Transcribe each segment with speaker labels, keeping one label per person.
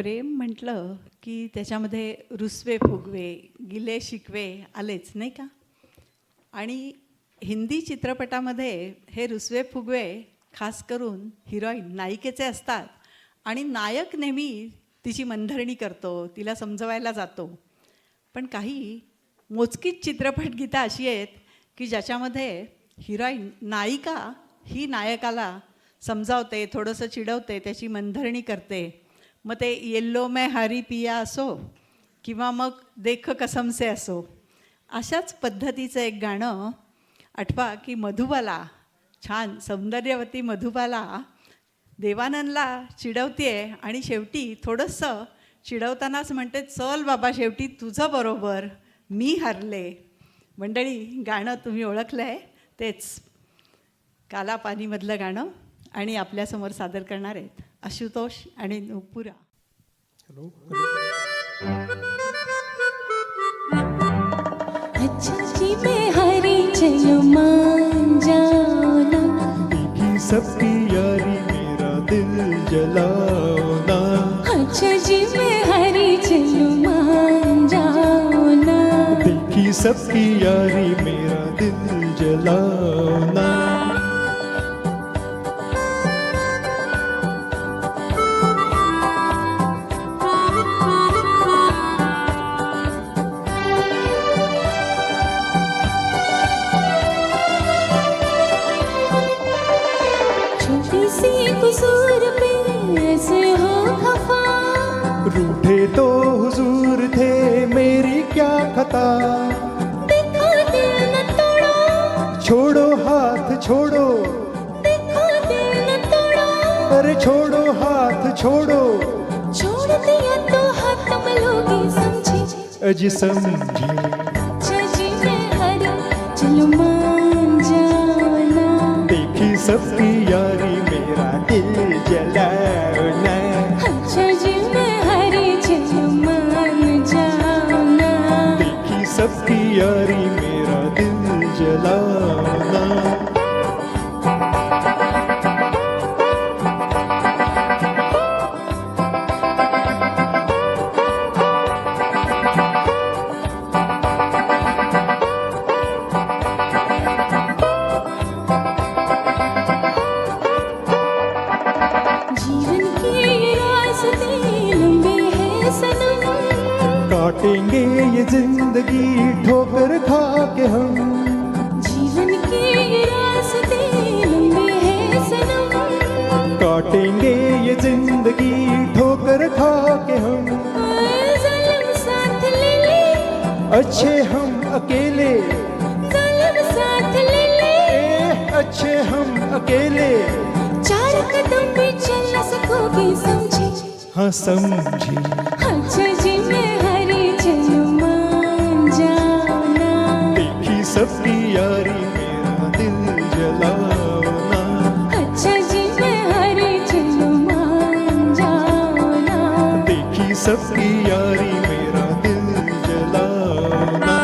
Speaker 1: प्रेम म्हटलं की त्याच्यामध्ये रुसवे फुगवे गिले शिकवे आलेच नाही का. आणि हिंदी चित्रपटामध्ये हे रुसवे फुगवे खास करून हिरोईन नायिकेचे असतात आणि नायक नेहमी तिची मनधरणी करतो, तिला समजवायला जातो. पण काही मोजकीच चित्रपटगीतं अशी आहेत की ज्याच्यामध्ये हिरोईन नायिका ही नायकाला समजावते, थोडंसं चिडवते, त्याची मनधरणी करते. मग ते येल्लो में हरी पिया असो किंवा मग देख कसम से असो. अशाच पद्धतीचं एक गाणं आठवा की मधुबाला, छान सौंदर्यवती मधुबाला देवानंदला चिडवते आणि शेवटी थोडंसं चिडवतानाच म्हणते, चल बाबा शेवटी तुझं बरोबर, मी हरले. मंडळी, गाणं तुम्ही ओळखलं आहे, तेच काला पानीमधलं गाणं. आणि आपल्यासमोर सादर करणार आहेत आशुतोष आणि नुपुरा.
Speaker 2: अच्छा जी मैं हरी चलो मान जाओ ना,
Speaker 3: देखी सबकी यारी मेरा दिल जलाओ ना.
Speaker 2: अच्छा जी मैं हरी चलो मान जाओ ना,
Speaker 3: देखी सबकी यारी मेरा दिल जलाओ ना.
Speaker 2: छोटी सी कसूर पे ऐसे हो खफा,
Speaker 3: रूठे तो हुजूर थे मेरी क्या खता.
Speaker 2: देखो दिल न तोड़ो,
Speaker 3: छोड़ो हाथ छोड़ो,
Speaker 2: देखो दिल न तोड़ो,
Speaker 3: अरे छोड़ो हाथ छोड़ो.
Speaker 2: छोड़ दिया तो हाथ तुम लोगे समझे.
Speaker 3: अज समझी
Speaker 2: अच्छा जी मैं हरी चलो मान जाओ ना,
Speaker 3: देखी सबकी यारी मेरा दिल जलाओ ना.
Speaker 2: अच्छा जी मैं हरी चलो मान जाओ ना,
Speaker 3: देखी सबकी यारी मेरा दिल जलाओ ना.
Speaker 2: जीवन के ये रास्ते लंबे हैं सनम,
Speaker 3: काटेंगे ये जिंदगी ठोकर खा के हम.
Speaker 2: जीवन के ये रास्ते लंबे हैं सनम,
Speaker 3: काटेंगे ये जिंदगी ठोकर खा के हम.
Speaker 2: ज़ालिम साथ ले ले,
Speaker 3: अच्छे हम अकेले,
Speaker 2: ज़ालिम साथ ले ले,
Speaker 3: अच्छे हम अकेले.
Speaker 2: चार कदम भी चल न सकोगे समझे.
Speaker 3: हाँ समझी
Speaker 2: अच्छा जी मैं हरी चलो मान जाओ ना,
Speaker 3: देखी सबकी यारी मेरा दिल जलाओ ना.
Speaker 2: अच्छा जी मैं हरी चलो मान जाओ ना,
Speaker 3: देखी सबकी यारी मेरा दिल जलाओ ना.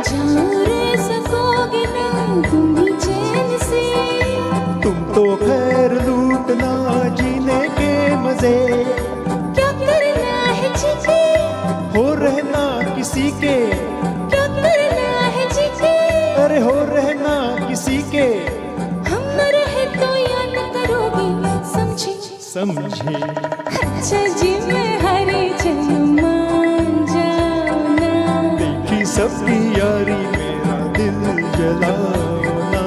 Speaker 2: जाओ रे सकोगे ना तुम भी चैन से,
Speaker 3: तुम तो खैर लूटना जीने के मजे.
Speaker 2: क्या करना है जीके,
Speaker 3: हो रहना किसी के,
Speaker 2: क्या करना है जीके.
Speaker 3: अरे हो रहना किसी के.
Speaker 2: हम रहे तो याद करोगे समझे.
Speaker 3: समझे
Speaker 2: अच्छा जी मैं हरी चलो मान जाओ ना,
Speaker 3: देखी सबकी यारी मेरा दिल जलाओ ना.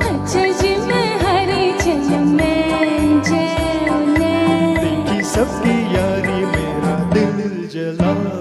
Speaker 2: अच्छा जी मैं हरी चलो मान जाओ ना,
Speaker 3: देखी सबकी यारी मेरा दिल जलाओ